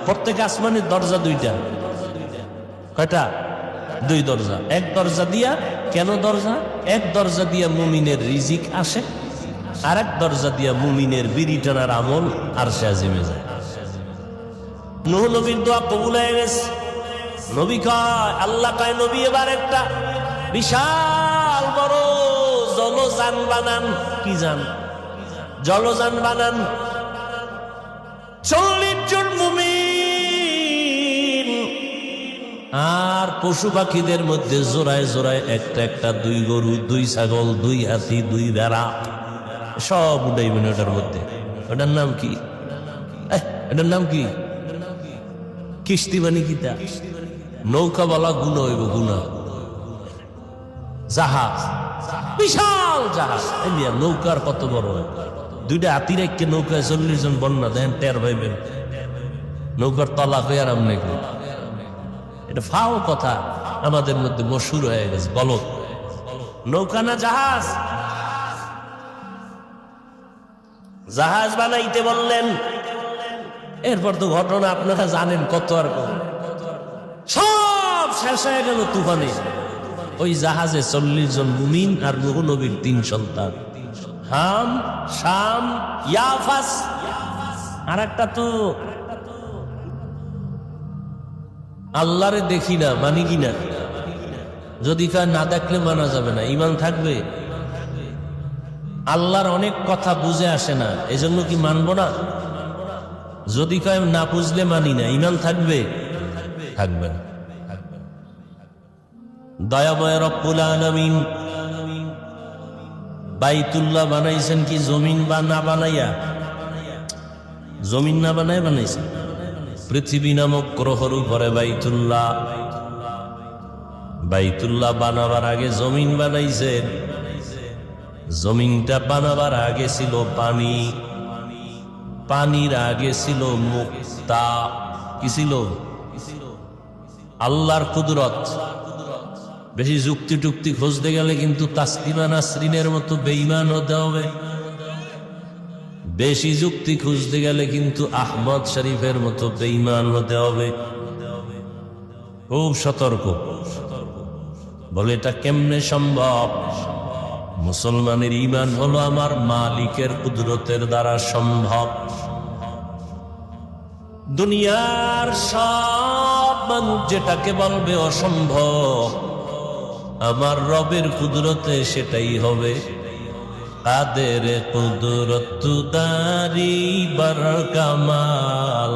প্রত্যেক আসমানের দরজা দুইটা। কয়টা? দুই দরজা। এক দরজা দিয়া, কেন দরজা? এক দরজা দিয়া মুমিনের রিজিক আসে, আর এক দরজা দিয়া মুমিনের বিড়ি টানার আমল আরশে আজিমে যায়। নূহ নবীর দোয়া কবুল হয়ে গেছে। নবী কয়, আল্লাহ কয় নবী এবার একটা বিশাল বড় জলযান বানান। কি যান? জলযান বানান। 40 জন মুমিন আর পশু পাখিদের মধ্যে জোড়ায় জোড়ায় একটা একটা, 2 গরু, 2 ছাগল, 2 হাতি, 2 ভেড়া, সব উঠাইবেন ওটার মধ্যে। ওটার নাম কি? এটার নাম কি? কিস্তি বানি কিতা? নৌকা বলা গুণা হইব, গুণা। জাহাজ, বিশাল জাহাজ। নৌকার কত বড় হয়? 2টা হাতি রেখে নৌকায় 40 জন বন্যা দেন, টের ভাইবেন নৌকার তলা হয়ে আরাম নাকি? এটা ফাও কথা আমাদের মধ্যে মশহুর হয়ে গেছে, গলত। নৌকা না জাহাজ? জাহাজ বানাইতে বললেন। এরপর তো ঘটনা আপনারা জানেন, কত আর কত, সব শেষ হয়ে গেল তুফানে। ওই জাহাজে 40 জন মুমিন আর নূহ নবীর 3 সন্তান, হাম, শাম, ইয়াফাস। আর একটা তো আল্লাহরে দেখি না, মানি কিনা? যদি কয় না দেখলে মানা যাবে না, ইমান থাকবে? আল্লাহর অনেক কথা বুঝে আসে না, এজন্য কি মানবো না? যদি কয় না বুঝলে মানি না, ইমান থাকবে? থাকবে না। দয়াময় রব্বুল আলামিন বাইতুল্লাহ বানাইছেন কি জমিন বা না বানাইয়া? জমিন না বানায় বানাইছেন। পৃথিবী নামক গ্রহর উপরে বাইতুল্লাহ। বাইতুল্লাহ বানাবার আগে জমিন বানাইছেন। জমিনটা বানাবার আগে ছিল পানি, পানির আগে ছিল মুক্তা। কি ছিল? আল্লাহর কুদরত। বেশি যুক্তি টুক্তি খুঁজতে গেলে কিন্তু তাসলিমা নাসরিনের মতো বেঈমান হতে হবে। বেশি যুক্তি খুঁজতে গেলে কিন্তু আহমদ শরীফের মতো বেঈমান হতে হবে। খুব সতর্ক। বলে এটা কেমনে সম্ভব? মুসলমানের ঈমান হলো আমার মালিকের কুদরতের দ্বারা সম্ভব। দুনিয়ার সব মানুষ যেটাকে বলবে অসম্ভব, আমার রবের কুদরতে সেটাই হবে। কাদের কুদরত দারি বার কামাল,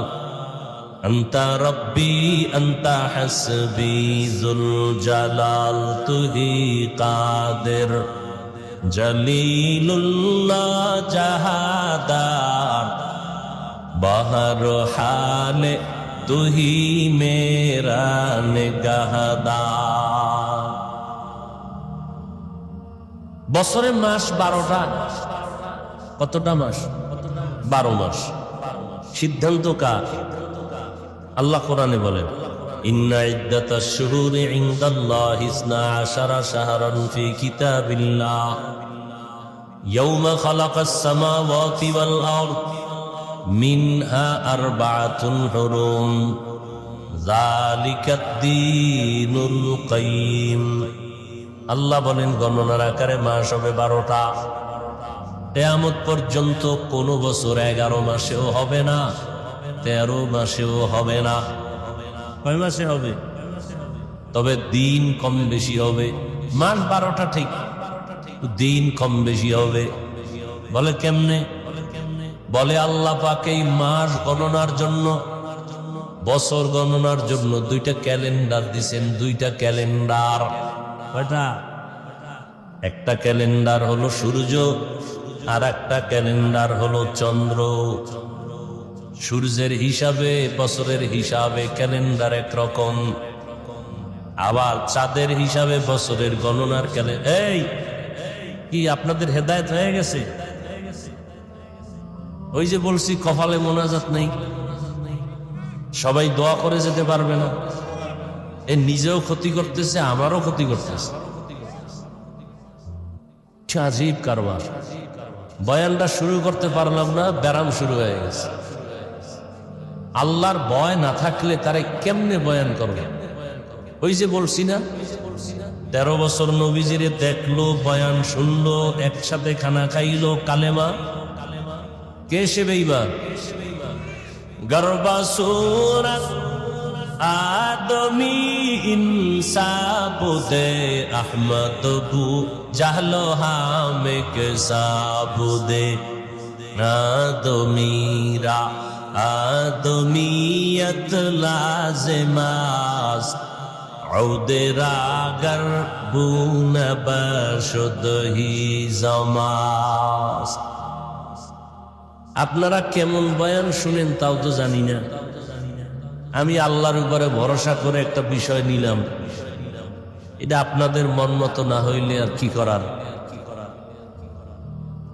আন্তা রব্বি আন্তা হাসবি জুল জালাল, তুহি কাদের জলিলুল্লাহ জাহাদার, বাহর হালে তুহি মেরা নিগাহদার। বছরের মাস 12টা। কতটা মাস? 12 মাস। সিদ্ধান্ত কার? আল্লাহ কোরআনে বলেন, ইন্না ইদ্দাতাশ শুহুরি ইনদাল্লাহি 12 শাহরান ফি কিতাবিল্লাহ ইয়াওমা খালাকাস সামাওয়াতি ওয়াল আরদ মিনহা আরবাআতুন হুরুম যালিকাদ দীনুল কাইয়্যিম। আল্লাহ বলেন গণনার আকারে মাস হবে 12টা। কিয়ামত পর্যন্ত কোন বছর 11 মাসেও হবে না, 13 মাসেও হবে না। কয় মাসে হবে? তবে দিন কম বেশি হবে। মাস 12টা ঠিক, দিন কম বেশি হবে। বলে কেমনে? বলে আল্লাহ পাক এই মাস গণনার জন্য, বছর গণনার জন্য 2টা ক্যালেন্ডার দিছেন। 2টা ক্যালেন্ডার। কয়টা? একটা ক্যালেন্ডার হলো সূর্য, আর একটা ক্যালেন্ডার হলো চন্দ্র। সূর্যের হিসাবে, বছরের হিসাবে ক্যালেন্ডার একরকম, আবার চাঁদের হিসাবে বছরের গণনার ক্যালেন্ডার। এই কি আপনাদের হেদায়েত হয়ে গেছে? ওই যে বলছি কপালে মোনাজাত নেই, সবাই দোয়া করে যেতে পারবে না। এ নিজেও ক্ষতি করতেছে, আমারও ক্ষতি করতেছে। আজীব কারবার। বয়ানটা শুরু করতে পারলাম না, ব্যারাম শুরু হয়ে গেছে। আল্লাহর ভয় না থাকলে তারে কেমনে বয়ান করবে? ওই যে বলছি না, 13 বছর নবীজিরে দেখলো, বয়ান শুনলো, একসাথে খানা খাইলো, কালেমা। কে সে বেঈমান? গর্বা সূরত আদমি ইনসাবুদে আহমদ বু জাহলো হামে কে সাবুদে আদমিরা আদমিয়ত লাজমাস ঔদেরাগর বুন বশুদ হি জমাস। আপনারা কেমন বয়ান শুনেন তাও তো জানি না। আমি আল্লাহর উপরে ভরসা করে একটা বিষয় নিলাম, এটা আপনাদের মন মতো না হইলে আর কি করার?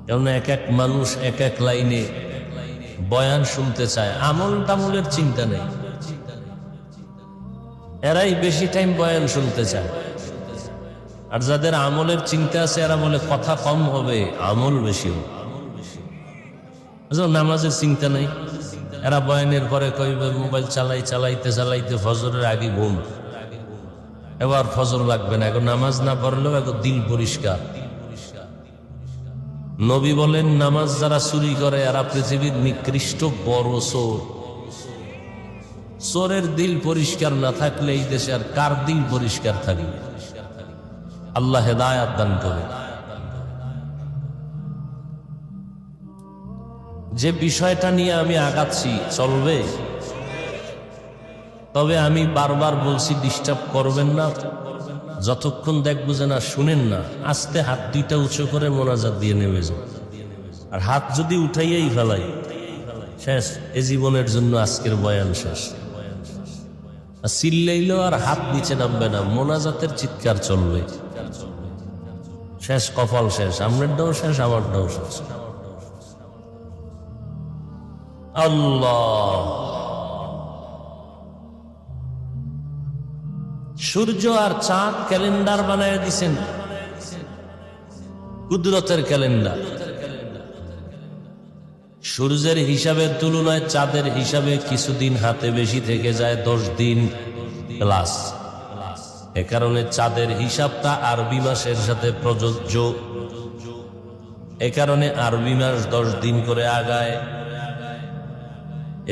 কারণ এক এক মানুষ এক এক লাইনে বয়ান শুনতে চায়, আমল টামলের চিন্তা নেই। এরাই বেশি টাইম বয়ান শুনতে চায়, আর যাদের আমলের চিন্তা আছে এরা বলে কথা কম হবে, আমল বেশি হবে। নামাজের চিন্তা নেই, এরা বয়ানের পরে কইবে মোবাইল চালাইতে চালাইতে ফজরের আগে ঘুম, এবার ফজর লাগবে না, এখন নামাজ না পড়লেও এখন দিল পরিষ্কার। নবী বলেন, নামাজ যারা চুরি করে এরা পৃথিবীর নিকৃষ্ট বড় চোর। চোরের দিল পরিষ্কার না থাকলে এই দেশে আর কার দিল পরিষ্কার থাকবে? আল্লাহ হেদায়াত দান করে। যে বিষয়টা নিয়ে আমি আগাচ্ছি চলবে, তবে আমি বারবার বলছি ডিস্টার্ব করবেন না, যতক্ষণ দেখবো যে না শুনেন না। আস্তে হাত দুইটা উঁচু করে মোনাজাত দিয়ে নেমে যান, আর হাত যদি উঠাইয়াই ফেলাই শেষ, এ জীবনের জন্য আজকের বয়ান শেষ। চিল্লাইলেও আর হাত নিচে নামবে না, মোনাজাতের চিৎকার চলবে, শেষ, কপাল শেষ, আমরারটাও শেষ, আমারটাও শেষ। আল্লাহ, সূর্য আর চাঁদ ক্যালেন্ডার বানায় দিছেন, কুদরতের ক্যালেন্ডার। সূর্যের হিসাবের তুলনায় চাঁদের হিসাবে কিছুদিন হাতে বেশি থেকে যায়, 10 দিন প্লাস। এ কারণে চাঁদের হিসাবটা আরবি মাসের সাথে প্রযোজ্য, এ কারণে আরবি মাস 10 দিন করে আগায়।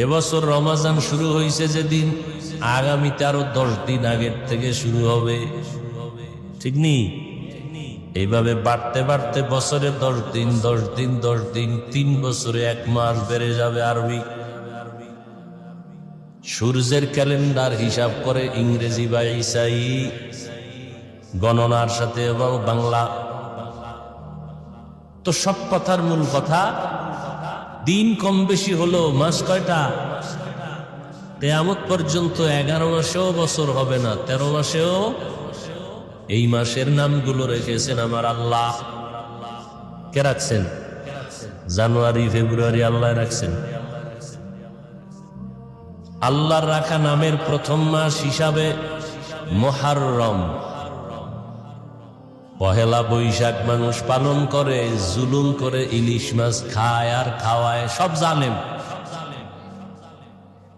এবছর রমজান শুরু হয়েছে যেদিন, আগামীতে আরো 10 দিন আগের থেকে শুরু হবে, ঠিক নেই? এইভাবে বাড়তে বাড়তে বছরে 10 দিন 10 দিন 10 দিন, 3 বছরে 1 মাস বেড়ে যাবে আরবি। সূর্যের ক্যালেন্ডার হিসাব করে ইংরেজি বা ঈসাই গণনার সাথে এবং বাংলা। তো সব কথার মূল কথা, দিন কম বেশি হলো, মাস কয়টা? কিয়ামত পর্যন্ত 11 মাসেও বছর হবে না, 13 মাসেও। এই মাসের নামগুলো রেখেছেন আমার আল্লাহ। কে রাখছেন? জানুয়ারি ফেব্রুয়ারি আল্লাহ রাখছেন। আল্লাহর রাখা নামের প্রথম মাস হিসাবে মুহররম। পহেলা বৈশাখ মানুষ পালন করে, জুলুম করে, ইলিশ মাছ খায় আর খাওয়ায়, সব জালেম।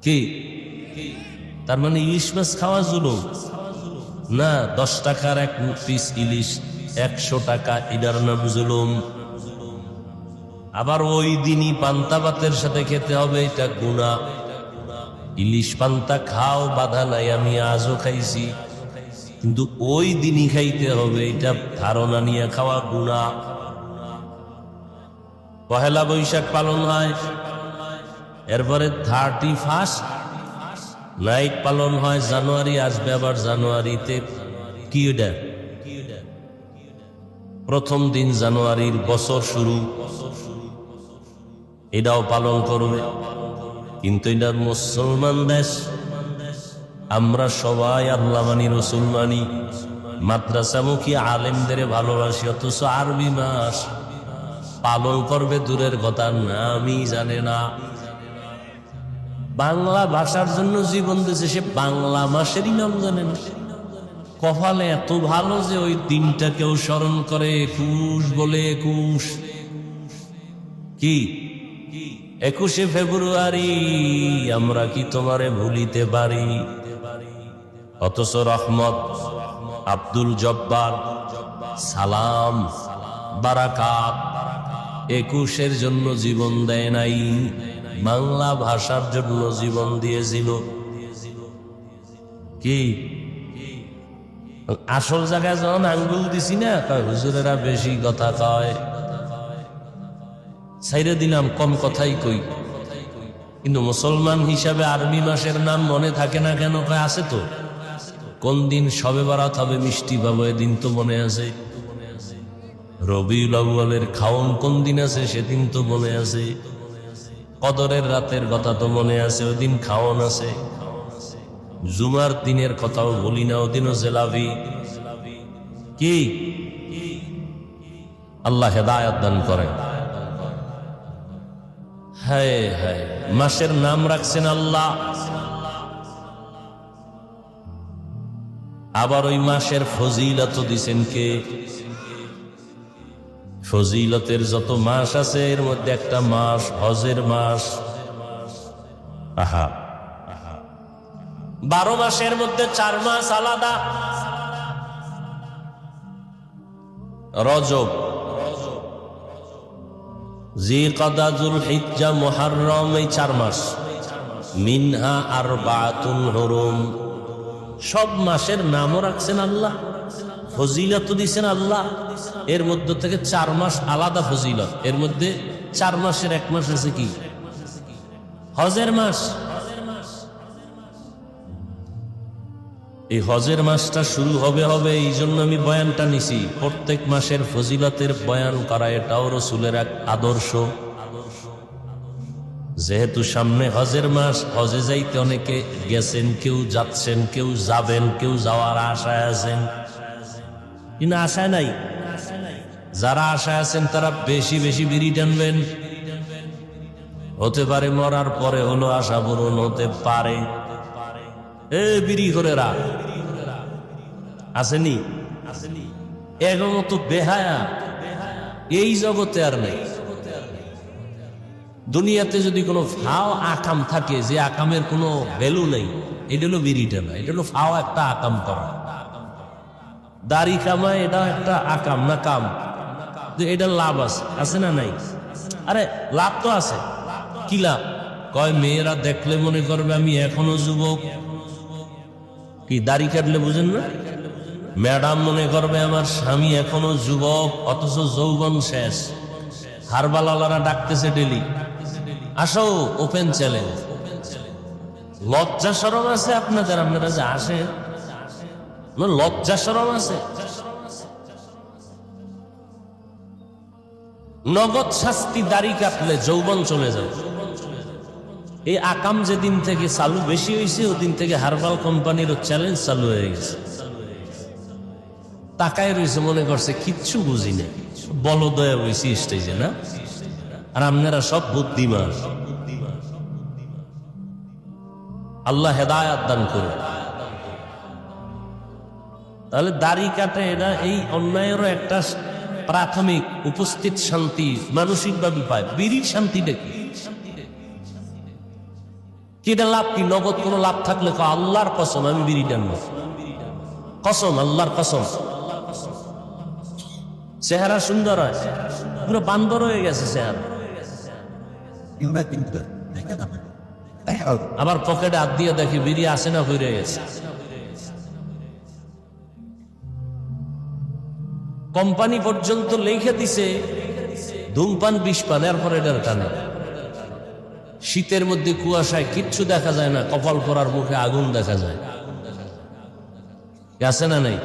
কি তার মানে ইলিশ মাছ খাওয়া জুলুম না? 10 টাকার 1 পিস ইলিশ 100 টাকা, এটার নাম জুলুম। আবার ওই দিনই পান্তা ভাতের সাথে খেতে হবে, এটা গুনাহ। ইলিশ পান্তা খাও, বাধা নাই, আমি আজও খাইছি, কিন্তু ওই দিনই খাইতে হবে, এটা ধারণা নিয়ে খাওয়া গুনাহ। পহেলা বৈশাখ পালন হয়, এরপরে 31 নাইট পালন হয়। জানুয়ারি আসবে, আবার জানুয়ারিতে কি এটা? প্রথম দিন জানুয়ারির বছর শুরু, এটাও পালন করবে। কিন্তু এটা মুসলমান দেশ, আমরা সবাই আল্লাহ মানি, রসুল মানি, মাদ্রাসামুখী আলেমদের ভালোবাসি, অথচ আরবি মাস পালন করবে দূরের কথা, নামই জানে না। বাংলা ভাষার জন্য জীবন দিয়েছে, সে বাংলা মাসেরই নাম জানে না। কপালে এত ভালো যে ওই দিনটা কেউ স্মরণ করে, 21 বলে 21। কি 21শে ফেব্রুয়ারি আমরা কি তোমারে ভুলিতে পারি? অথচ রহমত, আব্দুল জব্বার, সালাম, বারাকাত 21-এর জন্য জীবন দেয় নাই, বাংলা ভাষার জন্য জীবন দিয়েছিল। কি আসল জায়গায় যখন আঙ্গুল দিছি না, হুজুরেরা বেশি কথা কয়, ছাইরে দিলাম কম কথাই কই। কিন্তু মুসলমান হিসাবে আরবি মাসের নাম মনে থাকে না কেন? কয় আছে তো। কোন দিন শবে বরাত হবে, মিষ্টি পাবো, এদিন তো মনে আছে। রবিউল আউয়ালের খাওন কোন দিন আছে, সেদিন তো মনে আছে। কদরের রাতের কথা তো মনে আছে, ওদিন খাওন আছে। জুমার দিনের কথাও বলি না, ওদিনও জেলাভি। কি আল্লাহ হেদায়েত দান করেন। হায় হায়, মাসের নাম রাখছেন আল্লাহ, আবার ওই মাসের ফজিলত দিছেন কে? ফজিলতের যত মাস আছে এর মধ্যে একটা মাস হজের মাস। আহা, 12 মাসের মধ্যে 4 মাস আলাদা। রজব, জিলকাদা, যুলহিজ্জা, মুহররম, এই 4 মাস। মিনহা আরবাতুন হুরুম। সব মাসের নামও রাখছেন আল্লাহ, ফজিলত দিছেন আল্লাহ। এর মধ্যে থেকে 4 মাস আলাদা ফজিলত। এর মধ্যে 4 মাসের 1 মাস আছে কি? হজের মাস। এই হজের মাসটা শুরু হবে এই জন্য আমি বয়ানটা নিছি। প্রত্যেক মাসের ফজিলতের বয়ান করা এটাও রাসূলের এক আদর্শ। যেহেতু সামনে হজের মাস, হজে যাইতে অনেকে গেছেন, কেউ যাচ্ছেন, কেউ যাবেন, কেউ যাওয়ার আশায় আছেন, কিন্তু আশায় নাই। যারা আশায় আছেন তারা বেশি বেশি বিড়ি টানবেন। হতে পারে মরার পরে হলো আশা পূরণ হতে পারে। বিড়ি করে রাখ আসেনি, এগো মতো বেহায়া এই জগতে আর নেই। দুনিয়াতে যদি কোনো ফাও আকাম থাকে, যে আকামের কোনো ভ্যালু নেই, এটা হলো বিড়িটা না, এটা হলো ফাও একটা আকাম করা। দাড়ি কামায়, এটা একটা আকাম না কাম? এটা লাভ আছে না নাই? আরে লাভ তো আছে। কি লাভ? কয় মেয়েরা দেখলে মনে করবে আমি এখনো যুবক। কি দাড়ি কাটলে বুঝেন না? ম্যাডাম মনে করবে আমার স্বামী এখনো যুবক, অথচ যৌবন শেষ। হারবালালারা ডাকতেছে ডেলি, আসো ওপেন চ্যালেঞ্জ। লজ্জা শরম আছে আপনাদের? আপনারা যে আসেন, লজ্জা শরম আছে? নগদ শাস্তি দাড়ি কাটলে যৌবন চলে যাবে। এই আকাম যেদিন থেকে চালু বেশি হয়েছে, ওদিন থেকে হারবাল কোম্পানির চ্যালেঞ্জ চালু হয়ে গেছে। তাকায় রয়েছে, মনে করছে কিচ্ছু বুঝি না, বলদয়া হয়েছি স্টেজে না। আর আপনারা সব বুদ্ধিমান। আল্লাহ হেদায়াত দান করুন। তাহলে দাড়ি কাটে, এটা এই অন্যায়েরও একটা প্রাথমিক উপস্থিত শান্তি মানসিকভাবে পায়। বিড়ির শান্তিটা কি? এটা লাভ কি? নগদ কোনো লাভ থাকলে আল্লাহর কসম আমি বিড়ি টানবো, কসম, আল্লাহর কসম। চেহারা সুন্দর হয়, পুরো বান্দর হয়ে গেছে চেহারা। আবার পকেটে হাত দিয়ে দেখি বিড়ি আসে না, হয়ে গেছে। কোম্পানি পর্যন্ত লিখে দিছে ধূমপান 20 পান, এরপর এটার টানে। শীতের মধ্যে কুয়াশায় কিচ্ছু দেখা যায় না, কপাল পরার মুখে আগুন দেখা যায়। আছে না নাই?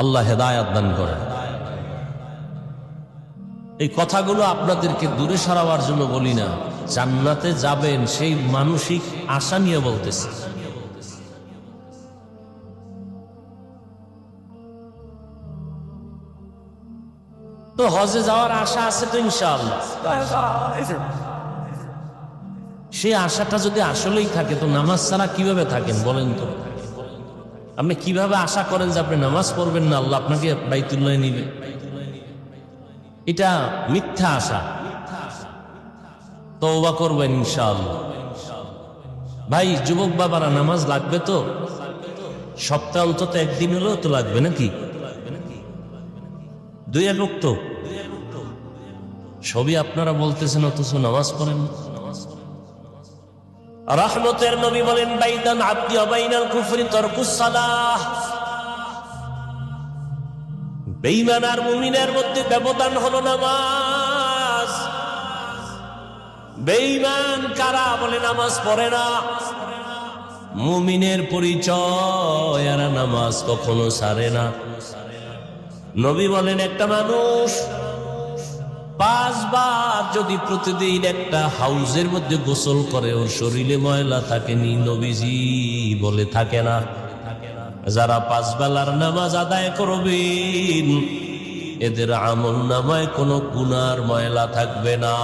আল্লাহ হেদায়াত দান করেন। এই কথাগুলো আপনাদেরকে দূরে সরাবার জন্য বলি না, জান্নাতে যাবেন সেই মানসিক আশা নিয়ে বলতেছি। তো হজে যাওয়ার আশা আছে তো ইনশাআল্লাহ। সেই আশাটা যদি আসলেই থাকে, তো নামাজ ছাড়া কিভাবে থাকেন বলেন তো? আপনি কিভাবে আশা করেন যে আপনি নামাজ পড়বেন না, আল্লাহ আপনাকে বাইতুল্লাহ নিবে? এটা মিথ্যা আশা। তওবা করবেন ইনশাআল্লাহ। ভাই যুবক বাবারা, নামাজ লাগবে তো, সপ্তাহ অন্তত একদিন হলেও তো লাগবে নাকি? 2-1 ওয়াক্ত সবই আপনারা বলতেছেন, অথচ নামাজ পড়েন। রহমতের নবী বলেন, বাইদান আব্দি ওয়া বাইনাল কুফরি তারকুস সালাহ। বেঈমান আর মুমিনের মধ্যে ব্যবধান হলো নামাজ। বেঈমান কারা? বলে নামাজ পড়ে না। মুমিনের পরিচয়, এরা নামাজ কখনো ছাড়ে না। নবী বলেন, একটা মানুষ 5 বার যদি প্রতিদিন একটা হাউজের মধ্যে গোসল করে, ওর শরীরে ময়লা থাকেনি? নবীজি বলে থাকে না। যারা 5 বেলার নামাজ আদায় করবেন, এদের আমল নামায় কোনো গুনার ময়লা থাকবে না।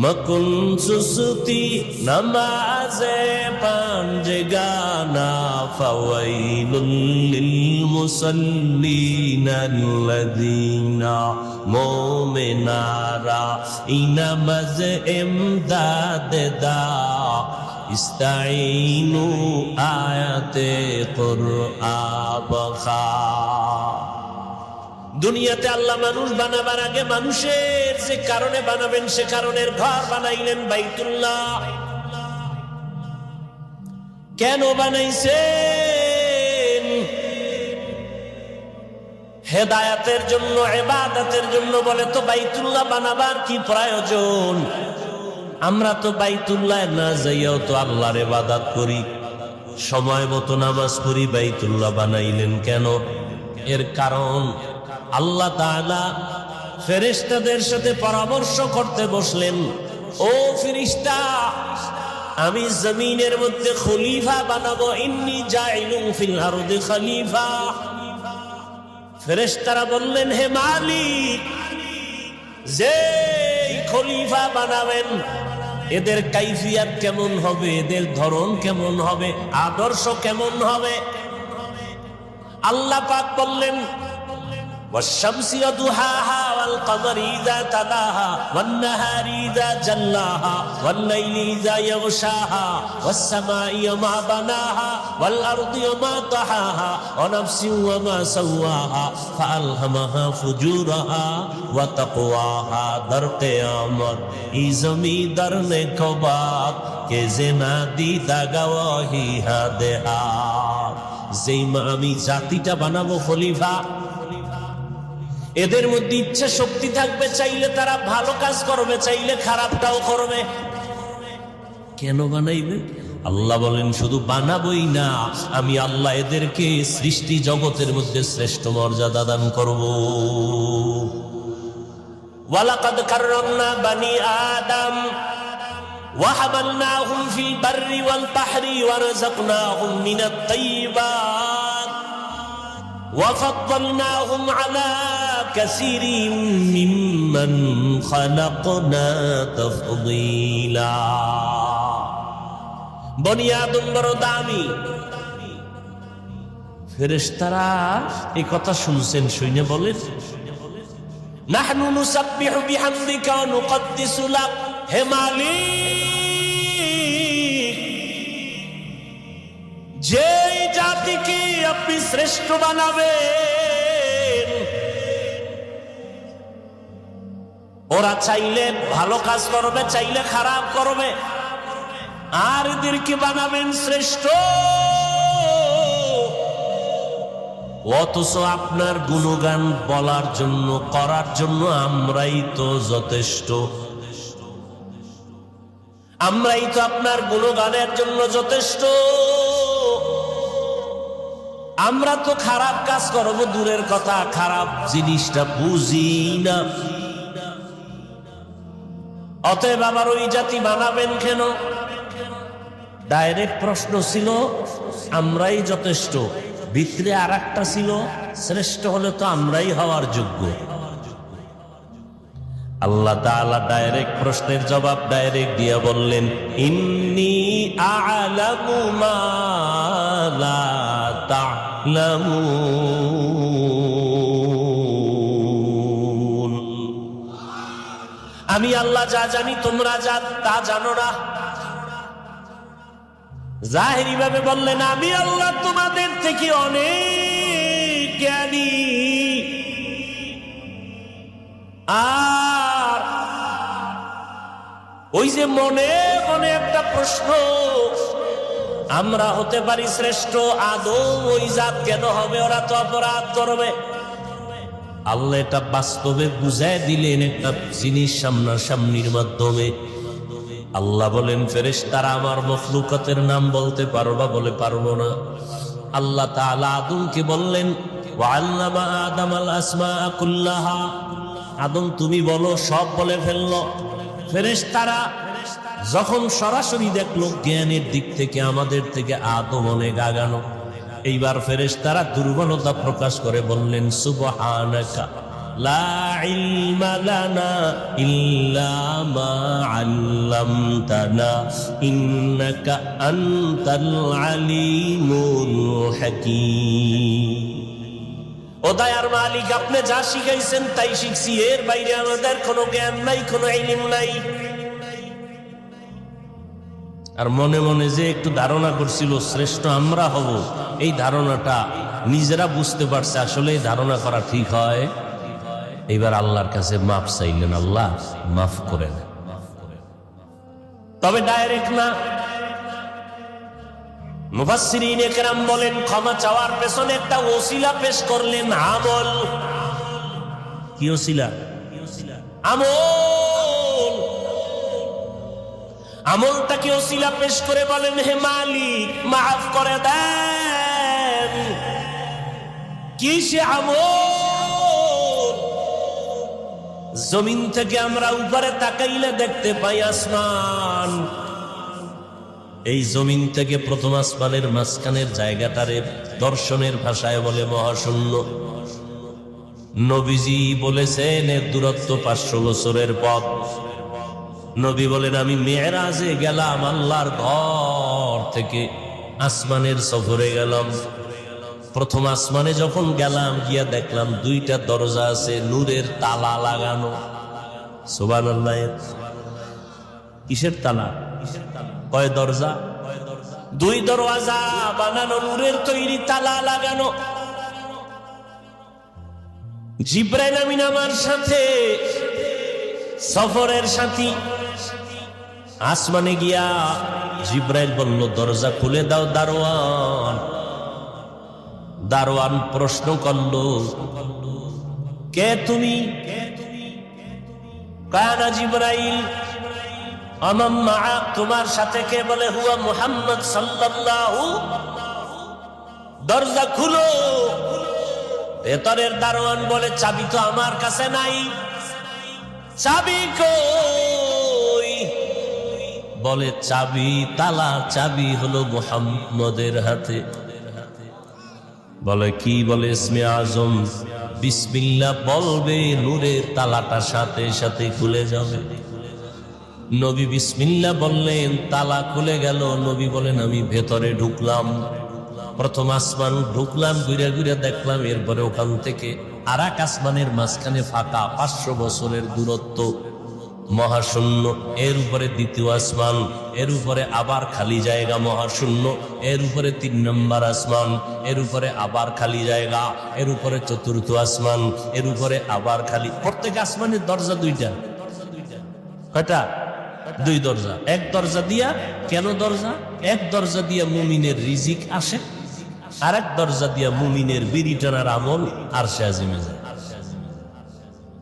মকুন সুসুতি নামাজে পাঞ্জগানা ফাওয়াইলুল লিল মুসাল্লিনা আল্লাযীনা মুমিনারা ইনামাজ ইমদাদ দা ইস্তাইনু আয়াতে কুরআন বখা। দুনিয়াতে আল্লাহ মানুষ বানাবার আগে মানুষের যে কারণে বানাবেন, সে কারণের ঘর বানাইলেন বাইতুল্লাহ। কেন বানাইছেন? হেদায়াতের জন্য, ইবাদতের জন্য। বলে তো বাইতুল্লাহ বানাবার কি প্রয়োজন? আমরা তো বাইতুল্লাহ না যাইয়াও তো আল্লাহর ইবাদত করি, সময় মতো নামাজ পড়ি। বাইতুল্লাহ বানাইলেন কেন? এর কারণ আল্লাহ তাআলা ফেরেশতাদের সাথে পরামর্শ করতে বসলেন। ও ফেরেশতা, আমি জমিনের মধ্যে খলিফা বানাবো। ইন্নী জাইলুন ফিল আরদি খলিফা। ফেরেশতারা বললেন, হে মালিক, যে খলিফা বানাবেন, এদের কাইফিয়াত কেমন হবে? এদের ধরন কেমন হবে? আদর্শ কেমন হবে? আল্লাহ পাক বললেন, والشمس وضحاها والقمر إذا تلاها والنهار إذا جلاها والليل إذا يغشاها والسماء وما بناها والأرض وما طحاها ونفس وما سواها فألهمها فجورها وتقواها در قیامت ای زمین در نکبات کہ زنا دیتا گواہی ہادہا। যেই আমি জাতিটা বানাবো খলিফা, এদের মধ্যে ইচ্ছা শক্তি থাকবে, চাইলে তারা ভালো কাজ করবে, চাইলে খারাপটাও করবে। কেন বানাইবে? আল্লাহ বলেন, শুধু বানাবই না, আমি আল্লাহ এদেরকে সৃষ্টি জগতের মধ্যে শ্রেষ্ঠ মর্যাদা দান করব। ওয়ালাকাদ কাররামনা বানি আদম ওয়া হামালনাহুম ফিল বাররি ওয়াল বাহরি ওয়া রাযাকনাহুম মিনাত তাইয়্যিবাত ওয়া ফাদ্দালনাহুম আলা কাসীরিন মিম্মান খালাকনা তাফদীলা। বনি আদম বড় দামি। ফেরেশতারা এই কথা শুনছেন, শুনে বলেন, নাহনু নুসাব্বিহু বিহামদিকা ওয়া নুকদ্দিসু লাক। হে মালিক, যে জাতিকে আপনি শ্রেষ্ঠ বানাবেন, ওরা চাইলে ভালো কাজ করবে, চাইলে খারাপ করবে, আর এদেরকে বানাবেন শ্রেষ্ঠ। অথচ আপনার গুণগান বলার জন্য, করার জন্য আমরাই তো যথেষ্ট। আমরাই তো আপনার গুণগানের জন্য যথেষ্ট। আমরা তো খারাপ কাজ করব দূরের কথা, খারাপ জিনিসটা বুঝি না। অতএব আবার ওই জাতি বানাবেন কেন? ডাইরেক্ট প্রশ্ন ছিল, আমরাই যথেষ্ট। ভিতরে আর একটা ছিল, শ্রেষ্ঠ হলে তো আমরাই হওয়ার যোগ্য। আল্লাহ তাআলা ডাইরেক্ট প্রশ্নের জবাব ডাইরেক্ট দিয়া বললেন, ইন্নী আ'লামু মা লা তা'লামুন। আমি আল্লাহ যা জানি তোমরা যা তা জানো না। জাহেরি ভাবে বললেন আমি আল্লাহ তোমাদের থেকে অনেক জ্ঞানী। আর ওই যে মনে মনে একটা প্রশ্ন, আমরা হতে পারি শ্রেষ্ঠ, আদৌ ওই জাত কেন হবে? ওরা তো অপরাধ করবে। আল্লাহ এটা বাস্তবে বুঝায় দিলেন একটা জিনিস সামনাসামনির মাধ্যমে। আল্লাহ বলেন ফেরেশতারা আমার মখলুকাতের নাম বলতে পারবা? বলে পারবো না। আল্লাহ তাআলা আদমকে বললেন ওয়াল্লামা আদামাল আসমাআ কুল্লাহা, আদম তুমি বলো, সব বলে ফেললো। ফেরেশতারা যখন সরাসরি দেখলো জ্ঞানের দিক থেকে আমাদের থেকে আদম অনেক আগানো, এইবার ফেরেশতারা দুর্বলতা প্রকাশ করে বললেন সুবহানাকা লা ইলমা লানা ইল্লা মা আল্লামতানা ইন্নাকা আনতাল আলিমুল হাকীম। ও দয়ার মালিক, আপনি যা শিখাইছেন তাই শিখছি, এর বাইরে আমাদের কোনো জ্ঞান নাই, কোনো ইলম নাই। আর মনে মনে যে একটু ধারণা করছিল শ্রেষ্ঠ আমরা হব, এই ধারণাটা নিজেরা বুঝতে পারছে আসলে এই ধারণা করা ঠিক হয়। এইবার আল্লাহর কাছে মাফ চাইলেন, আল্লাহ মাফ করেন। তবে ডাইরেক্ট না। মুফাসসিরিন একরাম বলেন ক্ষমা চাওয়ার পেছনে একটা ওসিলা পেশ করলেন, আমল। কি ওসিলা? আমল। আমলটাকে ওসিলা পেশ করে বলেন হে মালিক মাফ করে দেন। কি সে আমল? জমিন থেকে আমরা উপরে তাকাইলে দেখতে পাই আসমান। এই জমিন থেকে প্রথম আসমানের মাঝখানের জায়গাটারে দর্শনের ভাষায় বলে মহাশূন্য। নবীজি বলেছেন এর দূরত্ব 500 বছরের পথ। নবী বলেন আমি মেরাজে গেলাম, আল্লাহর ঘর থেকে আসমানের সফরে গেলাম। প্রথম আসমানে যখন গেলাম গিয়া দেখলাম 2টা দরজা আছে, নূরের তালা লাগানো। সুবহানাল্লাহ। কিসের তালা? কয় দরজা? 2 দরওয়াজা বানানো, নূরের তৈরি তালা লাগানো। জিবরাইল আমিন আমার সাথে সফরের সাথী। আসমানে গিয়া জিবরাইল বলল দরজা খুলে দাও দারোয়ান। দারোয়ান প্রশ্ন করল কে তুমি? কানা জিবরাইল আমাম মাআক, তোমার সাথে কে? বলে হুয়া মুহাম্মদ সাল্লাল্লাহু। দরজা খুলো। ভেতরের দারোয়ান বলে চাবি তো আমার কাছে নাই। চাবি কই? বলে চাবি, তালা চাবি হলো মুহাম্মদের হাতে। বলে কি? বলে ইসমে আজম বিসমিল্লাহ বলবে, নূরের তালাটা সাথে সাথে খুলে যাবে। নবী বিসমিল্লাহ বললেন, তালা খুলে গেল। নবী বলেন আমি ভেতরে ঢুকলাম, প্রথম আসমান ঢুকলাম, ঘুরে ঘুরে দেখলাম। এরপরে ওখান থেকে আর এক আসমানের মাঝখানে ফাঁকা, 500 বছরের দূরত্ব, মহাশূন্য। এর উপরে দ্বিতীয় আসমান, এর উপরে আবার খালি জায়গা, মহাশূন্য। এর উপরে 3 নম্বর আসমান, এর উপরে আবার খালি জায়গা। এর উপরে চতুর্থ আসমান, এর উপরে আবার খালি। প্রত্যেক আসমানের দরজা 2টা। কয়টা? 2 দরজা। এক দরজা দিয়া, কেন দরজা? এক দরজা দিয়া মুমিনের রিজিক আসে, আর এক দরজা দিয়া মুমিনের বিড়ি টানার আমল আরশে আজিমে যায়।